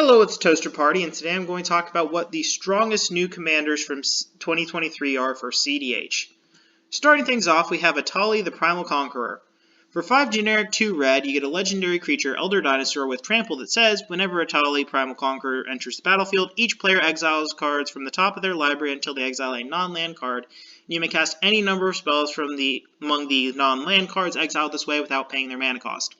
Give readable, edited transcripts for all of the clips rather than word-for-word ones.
Hello, it's Toaster Party, and today I'm going to talk about what the strongest new commanders from 2023 are for CEDH. Starting things off, we have Atali, the Primal Conqueror. For 5 generic 2 red, you get a legendary creature, Elder Dinosaur, with Trample that says, whenever Atali, Primal Conqueror, enters the battlefield, each player exiles cards from the top of their library until they exile a non-land card. You may cast any number of spells from among the non-land cards exiled this way without paying their mana cost.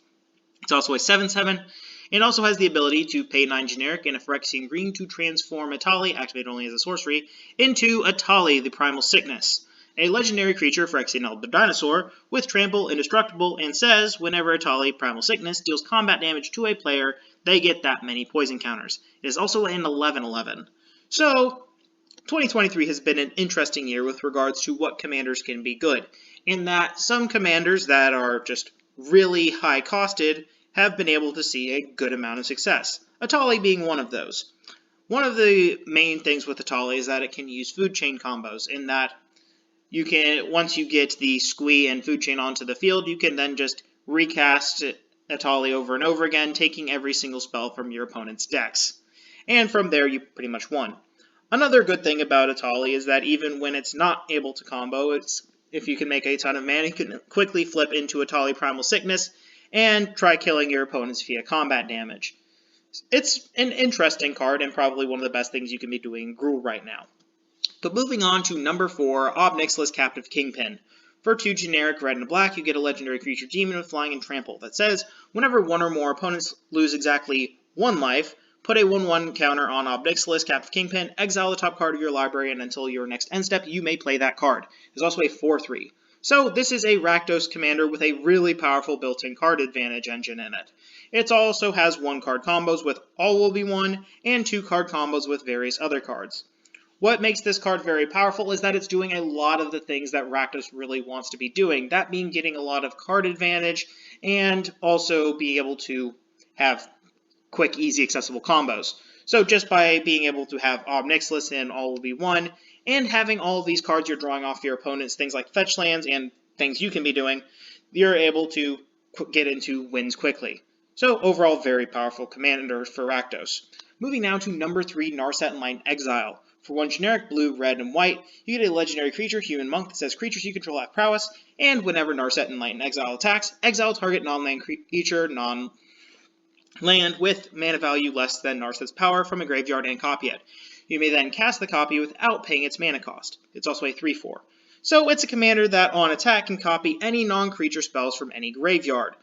It's also a 7/7. It also has the ability to pay 9 generic and a Phyrexian green to transform Atali, activated only as a sorcery, into Atali, the Primal Sickness. A legendary creature, Phyrexian Elder Dinosaur, with Trample, Indestructible, and says, whenever Atali, Primal Sickness, deals combat damage to a player, they get that many poison counters. It is also an 11/11. So, 2023 has been an interesting year with regards to what commanders can be good, in that some commanders that are just really high-costed have been able to see a good amount of success, Atali being one of those. One of the main things with Atali is that it can use food chain combos, in that you can, once you get the Squee and food chain onto the field, you can then just recast Atali over and over again, taking every single spell from your opponent's decks. And from there, you pretty much won. Another good thing about Atali is that even when it's not able to combo, if you can make a ton of mana, you can quickly flip into Atali Primal Sickness and try killing your opponents via combat damage. It's an interesting card and probably one of the best things you can be doing in Gruul right now. But moving on to number 4, Nixilis Captive Kingpin. For 2 generic red and black, you get a legendary creature demon with flying and trample that says, whenever one or more opponents lose exactly 1 life, put a 1/1 counter on Nixilis Captive Kingpin, exile the top card of your library, and until your next end step, you may play that card. There's also a 4/3. So this is a Rakdos commander with a really powerful built-in card advantage engine in it. It also has 1-card combos with All Will Be One, and 2-card combos with various other cards. What makes this card very powerful is that it's doing a lot of the things that Rakdos really wants to be doing, that being getting a lot of card advantage, and also being able to have quick, easy, accessible combos. So just by being able to have Nixilis and All Will Be One, and having all of these cards you're drawing off your opponents, things like fetch lands and things you can be doing, you're able to get into wins quickly. So overall, very powerful commander for Rakdos. Moving now to number 3, Narset Enlightened Exile. For 1 generic blue, red, and white, you get a legendary creature, Human Monk, that says creatures you control have prowess, and whenever Narset Enlightened Exile attacks, exile target non-land creature, non-land with mana value less than Narset's power from a graveyard and copy it. You may then cast the copy without paying its mana cost. It's also a 3/4. So it's a commander that on attack can copy any non-creature spells from any graveyard.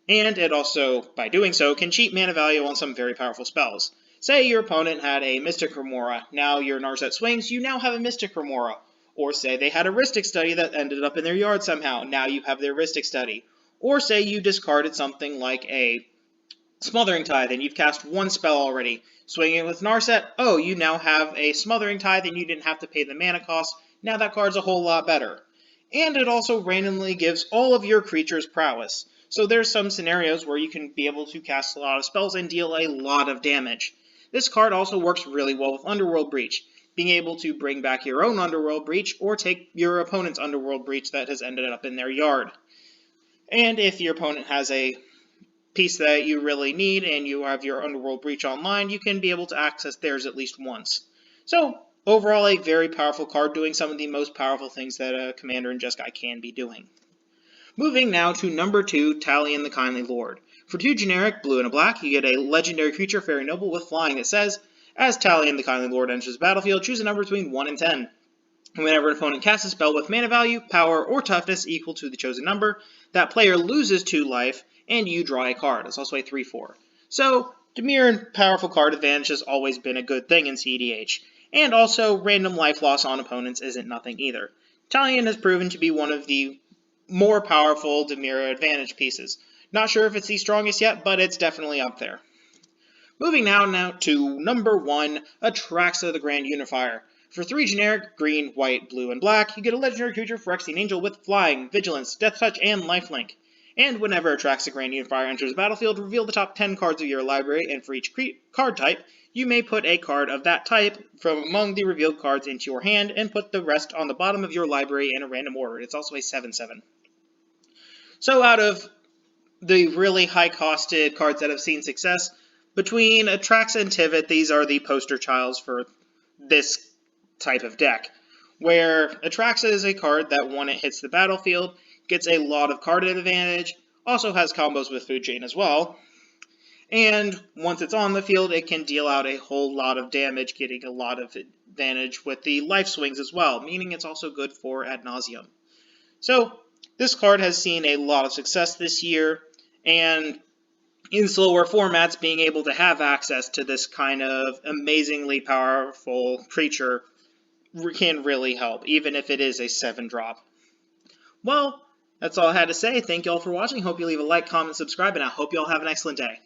And it also, by doing so, can cheat mana value on some very powerful spells. Say your opponent had a Mystic Remora, now your Narset swings, you now have a Mystic Remora. Or say they had a Rhystic Study that ended up in their yard somehow, now you have their Rhystic Study. Or say you discarded something like a Smothering Tithe, and you've cast 1 spell already. Swinging with Narset, oh, you now have a Smothering Tithe, and you didn't have to pay the mana cost. Now that card's a whole lot better. And it also randomly gives all of your creatures prowess. So there's some scenarios where you can be able to cast a lot of spells and deal a lot of damage. This card also works really well with Underworld Breach, being able to bring back your own Underworld Breach, or take your opponent's Underworld Breach that has ended up in their yard. And if your opponent has a piece that you really need and you have your Underworld Breach online, you can be able to access theirs at least once. So overall, a very powerful card doing some of the most powerful things that a commander in Jeskai can be doing. Moving now to number 2, Talion the Kindly Lord. For 2 generic blue and a black, you get a legendary creature, Fairy Noble, with flying that says, as Talion the Kindly Lord enters the battlefield, choose a number between 1 and 10. Whenever an opponent casts a spell with mana value, power, or toughness equal to the chosen number, that player loses 2 life, and you draw a card. It's also a 3/4. So, demure and powerful card advantage has always been a good thing in CEDH, and also random life loss on opponents isn't nothing either. Talion has proven to be one of the more powerful demure advantage pieces. Not sure if it's the strongest yet, but it's definitely up there. Moving now to number 1, Atraxa the Grand Unifier. For 3 generic, green, white, blue, and black, you get a legendary creature, Phyrexian Angel, with flying, vigilance, death touch, and lifelink. And whenever Atraxa the Grand Unifier enters the battlefield, reveal the top 10 cards of your library, and for each card type, you may put a card of that type from among the revealed cards into your hand, and put the rest on the bottom of your library in a random order. It's also a 7/7. So out of the really high-costed cards that have seen success, Between Atraxa and Tivit, these are the poster childs for this type of deck, where Atraxa is a card that when it hits the battlefield, gets a lot of card advantage, also has combos with Food Chain as well, and once it's on the field, it can deal out a whole lot of damage, getting a lot of advantage with the life swings as well, meaning it's also good for ad nauseum. So, this card has seen a lot of success this year, and in slower formats, being able to have access to this kind of amazingly powerful creature can really help, even if it is a 7-drop. Well, that's all I had to say. Thank you all for watching. Hope you leave a like, comment, subscribe, and I hope you all have an excellent day.